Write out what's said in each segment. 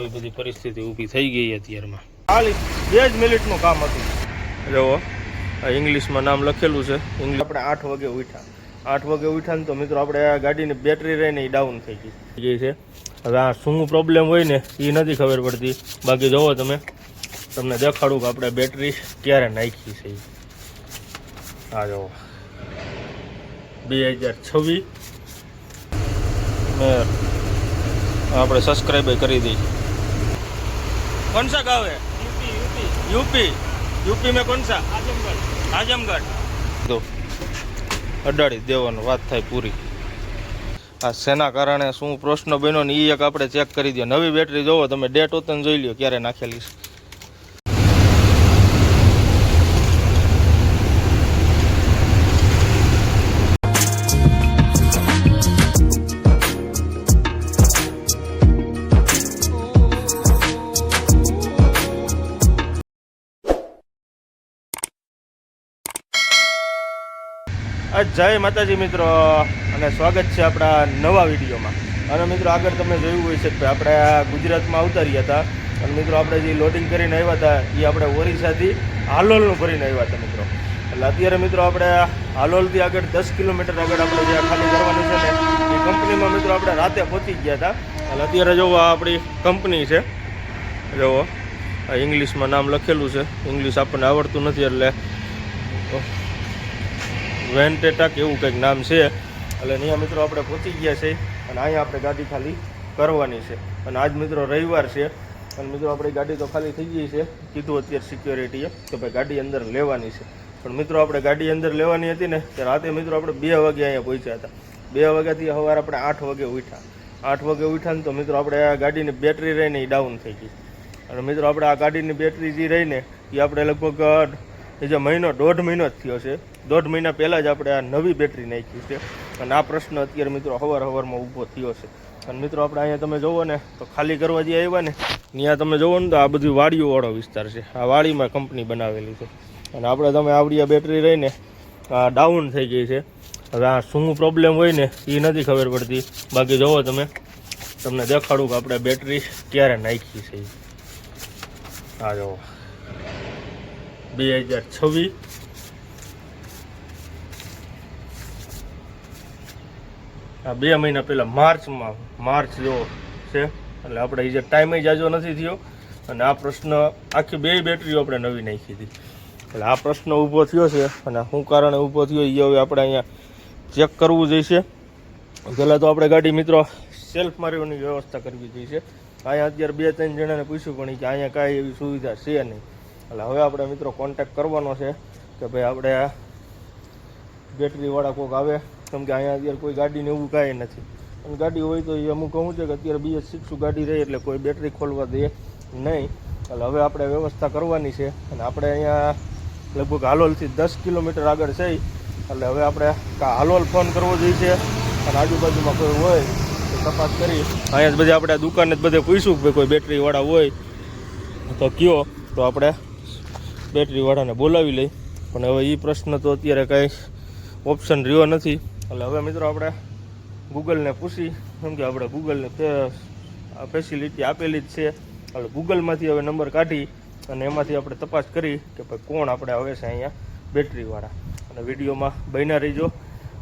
આવી બધી પરિસ્થિતિ ઊભી થઈ ગઈ અત્યારમાં. ખાલી 2 જ મિનિટનું કામ હતું. જુઓ ઇંગ્લિશમાં નામ લખેલું છે. ઇંગ્લિશ આપણે 8 વાગે ઉઠ્યા. 8 વાગે ઉઠ્યા ને તો મિત્રો આપણે આ ગાડીની બેટરી રહીને એ ડાઉન થઈ ગઈ છે. હવે આ શું પ્રોબ્લેમ હોય ને એ નથી ખબર પડતી. બાકી જુઓ તમે, તમને દેખાડું કે આપણે બેટરી ક્યારે નાખી છે. આ જુઓ 2026 આપણે સબસ્ક્રાઈબ કરી दी। कौन सा गाँव है? यूपी में कौन सा? आजमगढ़। तो अडाड़ी देवानो बात थाय पूरी। आ सेना कारणे शुं प्रश्न बन्यो ने एक आपणे चेक करी दो। नवी बेटरी जोवो तमे, डेट होतन जोई ल्यो क्यारे नाखेली छे। जय माताजी मित्रों અને સ્વાગત છે આપણા નવા વિડીયોમાં। અને મિત્રો આગળ તમે જોયું હોય છે કે આપણે ગુજરાતમાં અવતર્યા હતા અને મિત્રો આપણે જે લોડિંગ કરીને આવ્યા હતા એ આપણે ઓરિસ્સાથી હાલોલનું ભરીને આવ્યા હતા મિત્રો। એટલે અત્યારે મિત્રો આપણે હાલોલથી આગળ 10 કિલોમીટર આગળ આપણે જે ખાલી કરવાની છે ને એ કંપનીમાં મિત્રો આપણે રાતે પહોંચી ગયા હતા। એટલે અત્યારે જોવો આ આપણી કંપની છે, જોવો ઇંગ્લિશમાં નામ લખેલું છે। ઇંગ્લિશ આપણને આવડતું નથી એટલે વેન્ટેટા કે એવું કંઈક નામ છે। એટલે અહીંયા મિત્રો આપણે પહોંચી ગયા છે અને અહીંયા આપણે ગાડી ખાલી કરવાની છે। અને આજ મિત્રો રવિવાર છે અને મિત્રો આપણી ગાડી તો ખાલી થઈ ગઈ છે। કીધું અત્યારે સિક્યોરિટીએ કે ભાઈ ગાડી અંદર લેવાની છે, પણ મિત્રો આપણે ગાડી અંદર લેવાની હતી ને તો રાતે મિત્રો આપણે 2 વાગે અહીંયા પહોંચ્યા હતા। 2 વાગ્યાથી સવારે આપણે 8 વાગે ઉઠ્યા। 8 વાગે ઉઠ્યા ને તો મિત્રો આપણે આ ગાડીની બેટરી રહીને એ ડાઉન થઈ ગઈ। અને મિત્રો આપણે આ ગાડીની બેટરી જે રહીને એ આપણે લગભગ જે મહિનો 1.5 મહિનો જ થયો છે। 1.5 મહિના પહેલાં જ આપણે આ નવી બેટરી નાખી છે અને આ પ્રશ્ન અત્યારે મિત્રો સવારમાં ઊભો થયો છે। અને મિત્રો આપણે અહીંયા તમે જોવો ને તો ખાલી કરવા જે આવ્યા ને ત્યાં તમે જોવો ને તો આ બધી વાડીઓવાળો વિસ્તાર છે। આ વાડીમાં કંપની બનાવેલી છે અને આપણે તમે આવડી આ બેટરી રહીને ડાઉન થઈ ગઈ છે। હવે આ શું પ્રોબ્લેમ હોય ને એ નથી ખબર પડતી। બાકી જોવો તમે, તમને દેખાડું કે આપણે બેટરી ક્યારે નાખી છે। આ જોવો 2026 આ 2 મહિના પહેલાં માર્ચ જો છે। એટલે આપણે એ જે ટાઈમે જાજો નથી થયો અને આ પ્રશ્ન આખી 2 બેટરીઓ આપણે નવી નાખી હતી। એટલે આ પ્રશ્ન ઊભો થયો છે અને શું કારણે ઊભો થયો એ હવે આપણે અહીંયા ચેક કરવું જોઈશે। પહેલાં તો આપણે ગાડી મિત્રો સેલ્ફ મારવાની વ્યવસ્થા કરવી જોઈશે। અહીંયા અત્યારે 2-3 જણાને પૂછ્યું પણ કે અહીંયા કાંઈ એવી સુવિધા છે નહીં। એટલે હવે આપણે મિત્રો કોન્ટેક્ટ કરવાનો છે કે ભાઈ આપણે આ બેટરીવાળા કોઈક આવે, કેમ કે અહીંયા અત્યારે કોઈ ગાડીને એવું કાંઈ નથી। અને ગાડી હોય તો એ અમુક કહું છે કે અત્યારે BS6 ગાડી રહી એટલે કોઈ બેટરી ખોલવા દે નહીં। એટલે હવે આપણે વ્યવસ્થા કરવાની છે અને આપણે અહીંયા લગભગ હાલોલથી 10 કિલોમીટર આગળ છે। એટલે હવે આપણે હાલોલ ફોન કરવો જોઈશે અને આજુબાજુમાં કોઈ હોય તો તપાસ કરી અહીંયા જ બધે આપણે દુકાને જ બધે પૂછ્યું કે ભાઈ કોઈ બેટરીવાળા હોય તો કયો, તો આપણે બેટરીવાળાને બોલાવી લઈ। પણ હવે એ પ્રશ્ન તો અત્યારે કાંઈ ઓપ્શન રહ્યો નથી। એટલે હવે મિત્રો આપણે ગૂગલને પૂછી, કેમ કે આપણે ગૂગલને ફેસિલિટી આપેલી જ છે। એટલે ગૂગલમાંથી હવે નંબર કાઢી અને એમાંથી આપણે તપાસ કરી કે ભાઈ કોણ આપણે આવે છે અહીંયા બેટરીવાળા। અને વિડીયોમાં બન્યા રહીજો।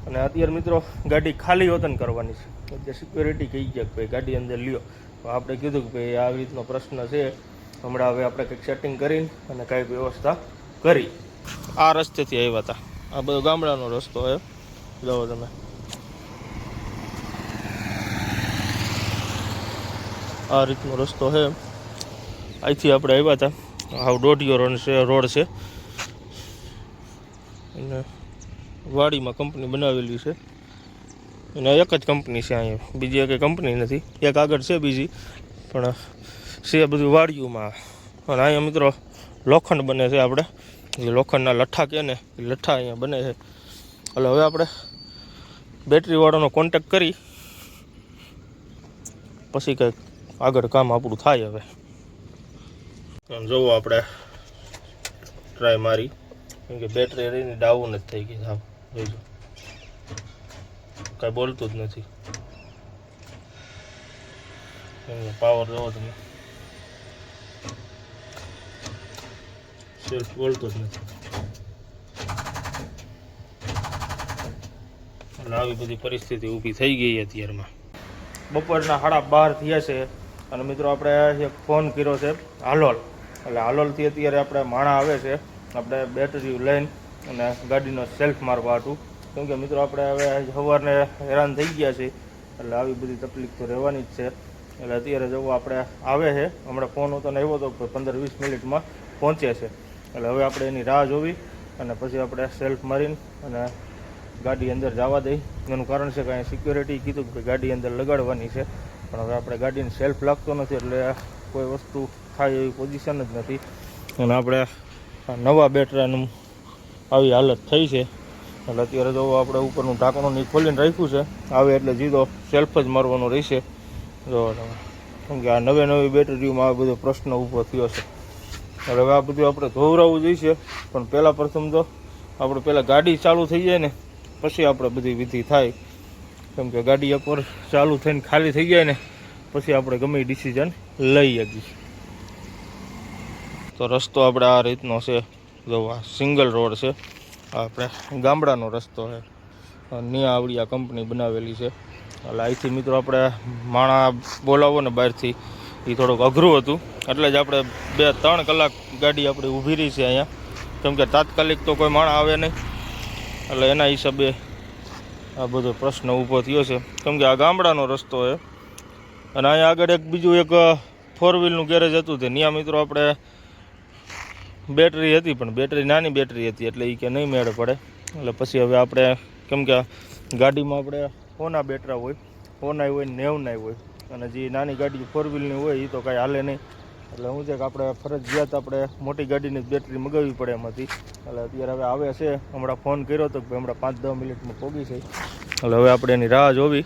અને અત્યારે મિત્રો ગાડી ખાલી વતન કરવાની છે। અત્યારે સિક્યોરિટી કહી ગયા કે ભાઈ ગાડી અંદર લ્યો, તો આપણે કીધું કે ભાઈ આવી રીતનો પ્રશ્ન છે, હમણાં હવે આપણે કંઈક સેટિંગ કરીને અને કાંઈક વ્યવસ્થા કરી। આ રસ્તેથી આવ્યા હતા, આ બધો ગામડાનો રસ્તો છે, જાઓ તમે। આ રીતનો રસ્તો છે, અહીંથી આપણે આવ્યા હતા। હાવ દોઢિયો રોડ છે અને વાડીમાં કંપની બનાવેલી છે અને એક જ કંપની છે અહીંયા, બીજી કંઈ કંપની નથી। એક આગળ છે બીજી, પણ છે બધું વાડીઓમાં। અને અહીંયા મિત્રો લોખંડ બને છે, આપણે જે લોખંડના લઠ્ઠા કહે ને એ લઠ્ઠા અહીંયા બને છે। એટલે હવે આપણે બેટરીવાળાનો કોન્ટેક્ટ કરી પછી કંઈક આગળ કામ આપણું થાય। હવે જોવો આપણે ટ્રાય મારી, કેમ કે બેટરી રહીને ડાઉન જ થઈ ગઈ। હા જોઈજો, કાંઈ બોલતું જ નથી, પાવર જોવો તમે, સેલ્ફ બોલતો જ નથી. એટલે આવી બધી પરિસ્થિતિ ઊભી થઈ ગઈ અત્યારમાં. બપોરના 12:30 થયા છે અને મિત્રો આપણે એક ફોન કર્યો છે હાલોલ. એટલે હાલોલથી અત્યારે આપણે માણા આવે છે આપણે બેટરી લઈને અને ગાડીનો સેલ્ફ મારવા હતું. કેમ કે મિત્રો આપણે હવે સવારને હેરાન થઈ ગયા છીએ એટલે આવી બધી તકલીફ તો રહેવાની જ છે. એટલે અત્યારે જવું આપણે આવે છે. હમણાં ફોન હતો ને આવ્યો હતો 15-20 મિનિટમાં પહોંચે છે. એટલે હવે આપણે એની રાહ જોવી અને પછી આપણે સેલ્ફ મારીને અને ગાડી અંદર જવા દઈ. એનું કારણ છે કે અહીંયા સિક્યોરિટી કીધું કે ગાડી અંદર લગાડવાની છે, પણ હવે આપણે ગાડીને સેલ્ફ લાગતો નથી એટલે કોઈ વસ્તુ થાય એવી પોઝિશન જ નથી. અને આપણે નવા બેટરાનું આવી હાલત થઈ છે. એટલે અત્યારે જો આપણે ઉપરનું ઢાંકણું ની ખોલીને રાખ્યું છે, આવે એટલે સીધો સેલ્ફ જ મારવાનો રહેશે. જો તમે કેમ કે આ નવી બેટરીઓમાં આ બધો પ્રશ્ન ઊભો થયો છે. એટલે હવે આ બધું આપણે ધોવરાવવું જોઈશે, પણ પહેલાં પ્રથમ તો આપણે પહેલાં ગાડી ચાલુ થઈ જાય ને પછી આપણે બધી વિધિ થાય. કેમ કે ગાડી એકવાર ચાલુ થઈને ખાલી થઈ જાય ને પછી આપણે ગમે ડિસિઝન લઈ શકીએ. તો રસ્તો આપણે આ રીતનો છે. જો આ સિંગલ રોડ છે, આપણે ગામડાનો રસ્તો છે. નિયા આવડી આ કંપની બનાવેલી છે. એટલે અહીંથી મિત્રો આપણે માણા બોલાવો ને બહારથી એ થોડુંક અઘરું હતું. એટલે જ આપણે 2-3 કલાક ગાડી આપણી ઊભી રહી છે અહીંયા. કેમ કે તાત્કાલિક તો કોઈ માણા આવે નહીં. એટલે એના હિસાબે આ બધો પ્રશ્ન ઊભો થયો છે. કેમ કે આ ગામડાનો રસ્તો છે અને અહીંયા આગળ બીજું એક 4 વ્હીલનું ગેરેજ હતું. તે ત્યાં મિત્રો આપણે બેટરી હતી, પણ બેટરી નાની બેટરી હતી એટલે એ કે નહીં મેળ પડે. એટલે પછી હવે આપણે કેમ કે ગાડીમાં આપણે હોના બેટરા હોય, હોના હોય, 90 હોય, અને જે નાની ગાડી 4 વ્હીલની હોય એ તો કાંઈ હાલે નહીં. એટલે શું છે કે આપણે ફરજિયાત આપણે મોટી ગાડીની બેટરી મગાવવી પડે એમ હતી. એટલે અત્યારે હવે આવે છે. હમણાં ફોન કર્યો હતો કે હમણાં 5-10 મિનિટમાં પહોંચી છે. એટલે હવે આપણે એની રાહ જોવી.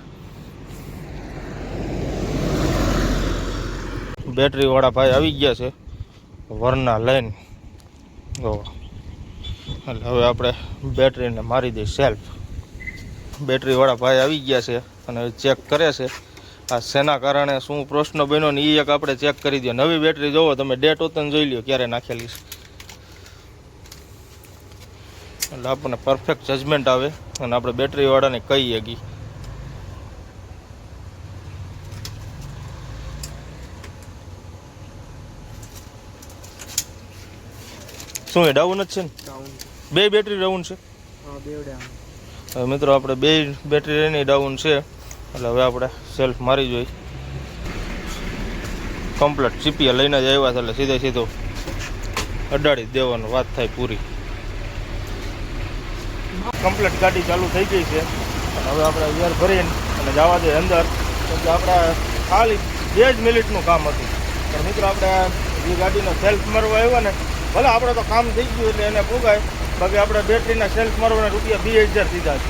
બેટરીવાળા ભાઈ આવી ગયા છે વરના લઈને. એટલે હવે આપણે બેટરીને મારી દઈએ સેલ્ફ. બેટરીવાળા ભાઈ આવી ગયા છે અને ચેક કરે છે આ શેના કારણે શું પ્રશ્ન બન્યો ને એ એક આપણે ચેક કરી દઈએ. નવી બેટરી જોવો તમે, ડેટ ઓતન જોઈ લ્યો ક્યારે નાખેલી છે. એટલે આપણને પરફેક્ટ જજમેન્ટ આવે અને આપણે બેટરીવાળાને કહીએ કે શું એ ડાઉન જ છે ને? બે બેટરી ડાઉન છે. હવે મિત્રો આપણે 2 બેટરી એની ડાઉન છે. એટલે હવે આપણે સેલ્ફ મારી જોઈ. કમ્પ્લીટ સીપીએ લઈને જ આવ્યા છે એટલે સીધો અડાડી દેવાનો વાત થાય પૂરી. કમ્પ્લીટ ગાડી ચાલુ થઈ ગઈ છે અને હવે આપણે એર ભરીને અને જવા દઈએ અંદર. કેમ કે આપણે ખાલી 2 જ મિનિટનું કામ હતું. પણ મિત્રો આપણે જે ગાડીનો સેલ્ફ મારવા આવ્યા ને, ભલે આપણે તો કામ થઈ ગયું એટલે એને પોગાય, બાકી આપણે બેટરીના સેલ્ફ મારવાના રૂપિયા 2000 દીધા છે.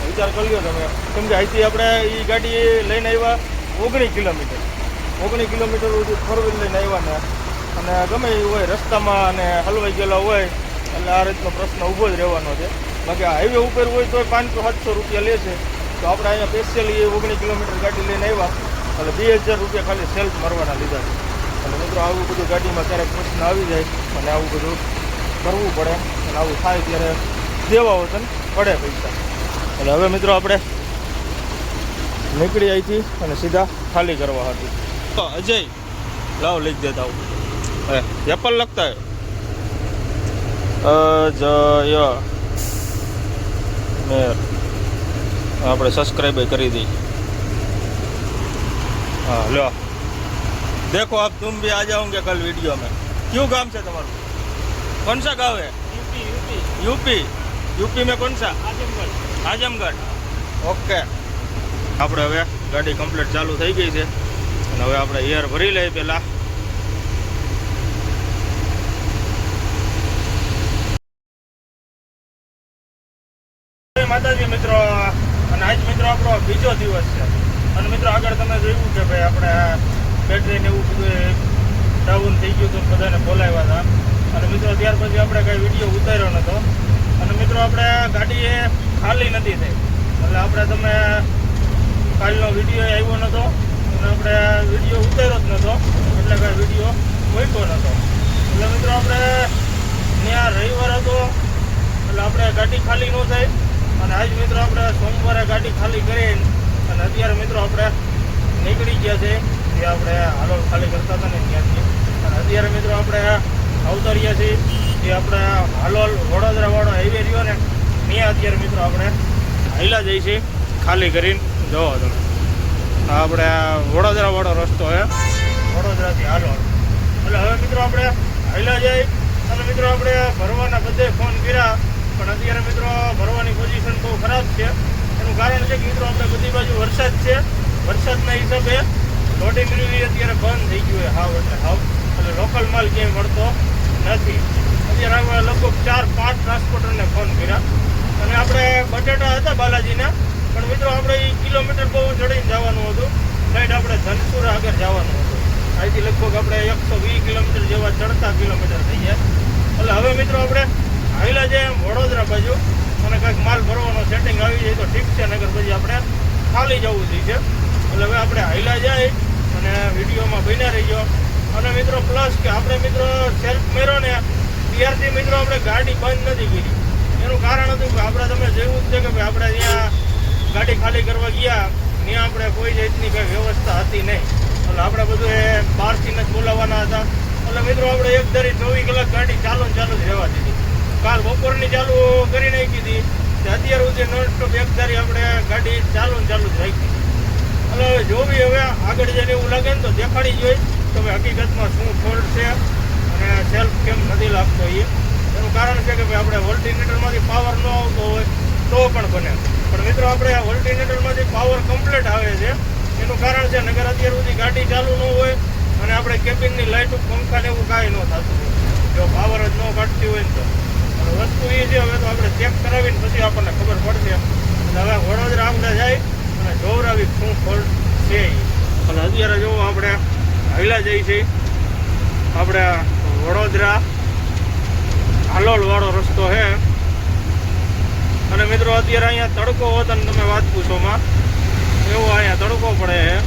વિચાર કરી લો તમે. કેમ કે અહીંથી આપણે એ ગાડી લઈને આવ્યા 19 કિલોમીટર સુધી 4 વ્હીલ લઈને આવ્યા ને, અને ગમે એ હોય રસ્તામાં અને હલવાઈ ગયેલા હોય એટલે આ રીતનો પ્રશ્ન ઊભો જ રહેવાનો છે. બાકી હાઈવે ઉપર હોય તો 500-700 રૂપિયા લે છે. તો આપણે અહીંયા સ્પેશિયલી 19 કિલોમીટર ગાડી લઈને આવ્યા એટલે 2000 રૂપિયા ખાલી સેલ્ફ મારવાના લીધા છે. અને મિત્રો આવું બધું ગાડીમાં ક્યારેક પ્રશ્ન આવી જાય અને આવું બધું કરવું પડે અને આવું થાય ત્યારે દેવા વતન પડે પૈસા. એટલે હવે મિત્રો આપણે નીકળી અહીંથી અને સીધા ખાલી કરવા હતી. તો અજય લાવ લઈ દેતા આવું એપલ લગતા અજય મેર આપણે સબસ્ક્રાઈબ કરી दी. हाँ लो देखो आप तुम भी आ जाओगे कल वीडियो में. क्यों गांव से तुम्हारा? कौन सा गांव है? यूपी में कौन सा? आजमगढ़. ओके. આપણે હવે ગાડી કમ્પ્લીટ ચાલુ થઈ ગઈ છે અને હવે આપણે એર ભરી લઈએ પહેલાં. માતાજી મિત્રો, અને આજ મિત્રો આપણો બીજો દિવસ છે અને મિત્રો આગળ તમે જોયું કે ભાઈ આપણે બેટરીને એવું બધું ડાઉન થઈ ગયું હતું, બધાને બોલાવ્યા હતા અને મિત્રો ત્યાર પછી આપણે કાંઈ વિડીયો ઉતાર્યો નહોતો. અને મિત્રો આપણે ગાડી એ ખાલી નથી થઈ એટલે આપણે તમે કાલનો વિડીયો આવ્યો નહોતો અને આપણે વિડીયો ઉતાર્યો જ નહોતો એટલે કાંઈ વિડીયો મૂક્યો નહોતો. એટલે મિત્રો આપણે ત્યાં રવિવાર હતો એટલે આપણે ગાડી ખાલી ન થાય અને આજ મિત્રો આપણે સોમવારે ગાડી ખાલી કરીને અને અત્યારે મિત્રો આપણે નીકળી ગયા છે જે આપણે હાલોલ ખાલી કરતા હતા ને ત્યાંથી અને અત્યારે મિત્રો આપણે અવતર્યા છીએ જે આપણે હાલોલ વડોદરાવાળો હાઈવે રહ્યો ને ત્યાં અત્યારે મિત્રો આપણે હાઈલા જઈએ છીએ ખાલી કરીને જોવો તમે આપણે વડોદરાવાળો રસ્તો છે વડોદરાથી હાલોલ એટલે હવે મિત્રો આપણે હાઈલા જઈએ અને મિત્રો આપણે ભરવાના બધે ફોન કર્યા પણ અત્યારે મિત્રો ભરવાની પોઝિશન બહુ ખરાબ છે એનું કારણ છે કે મિત્રો આપણે બધી બાજુ વરસાદ છે વરસાદના હિસાબે લોડિંગ રિવ્યુ અત્યારે બંધ થઈ ગયું હોય હાવ એટલે લોકલ માલ ક્યાંય મળતો નથી અત્યારે આપણે લગભગ 4-5 ટ્રાન્સપોર્ટરને ફોન કર્યા અને આપણે બટેટા હતા બાલાજીના પણ મિત્રો આપણે એ કિલોમીટર બહુ ચડીને જવાનું હતું રાઈટ આપણે ધનસુર આગળ જવાનું હતું અહીંથી લગભગ આપણે 120 કિલોમીટર જેવા ચડતા કિલોમીટર થઈ જાય એટલે હવે મિત્રો આપણે હાઈલા જઈએ વડોદરા બાજુ અને કંઈક માલ ભરવાનો સેટિંગ આવી જાય તો ઠીક છે નગર પછી આપણે ખાલી જવું જોઈએ એટલે હવે આપણે હાઈલા જાય અને વિડીયોમાં બન્યા રહીજો અને મિત્રો પ્લસ કે આપણે મિત્રો સેલ્ફ મેરો ને ત્યારથી મિત્રો આપણે ગાડી બંધ નથી કરી એનું કારણ હતું કે આપણે તમે જોયું જ છે કે ભાઈ આપણે ત્યાં ગાડી ખાલી કરવા ગયા ત્યાં આપણે કોઈ જાતની કંઈ વ્યવસ્થા હતી નહીં એટલે આપણે બધું એ બહારથી જ બોલાવવાના હતા એટલે મિત્રો આપણે એક ધારી 24 કલાક ગાડી ચાલુ જ રહેવા દીધી કાલ બપોરની ચાલુ કરી નાખી હતી અત્યાર સુધી નોનસ્ટોપ એક ધારી આપણે ગાડી ચાલુ જ રાખી એટલે જો બી હવે આગળ જઈને એવું લાગે ને તો દેખાડી જોઈએ તો ભાઈ હકીકતમાં શું ફોલ્ટ છે અને સેલ્ફ કેમ નથી લાગતો એ એનું કારણ છે કે ભાઈ આપણે વોલ્ટિનેટરમાંથી પાવર ન આવતો હોય તો પણ બને પણ મિત્રો આપણે આ વોલ્ટિનેટરમાંથી પાવર કમ્પ્લીટ આવે છે એનું કારણ છે નગર અત્યાર સુધી ગાડી ચાલુ ન હોય અને આપણે કેબિનની લાઇટ પંખા ને એવું કાંઈ ન થતું હોય જો પાવર જ ન કાઢતી હોય ને તો વસ્તુ એ છે હવે તો આપણે ચેક કરાવીને પછી આપણને ખબર પડશે એટલે હવે વડોદરા આપણે જાય અને જોવરાવી શું ફોલ્ટ છે એટલે અત્યારે જો આપણે હાઈલા જઈએ છીએ આપણે વડોદરા હાલોલ વાળો રસ્તો છે અને મિત્રો અત્યારે અહીંયા તડકો હોત અને તમે વાત પૂછોમાં એવો અહીંયા તડકો પડે છે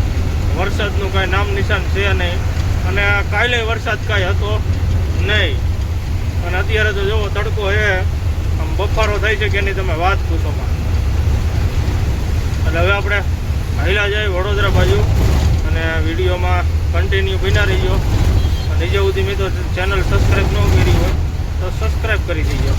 વરસાદનું કાંઈ નામ નિશાન છે નહીં અને કાલે વરસાદ કાંઈ હતો નહીં અને અત્યારે તો જોવો તડકો છે આમ બફારો થાય છે કે એની તમે વાત પૂછોમાં એટલે હવે આપણે હાઈલા જાય વડોદરા બાજુ અને વિડીયોમાં કન્ટિન્યુ બન્યા રહીજો અને જે સુધી મેં તો ચેનલ સબસ્ક્રાઈબ ન કરી હોય તો સબસ્ક્રાઈબ કરી દીજો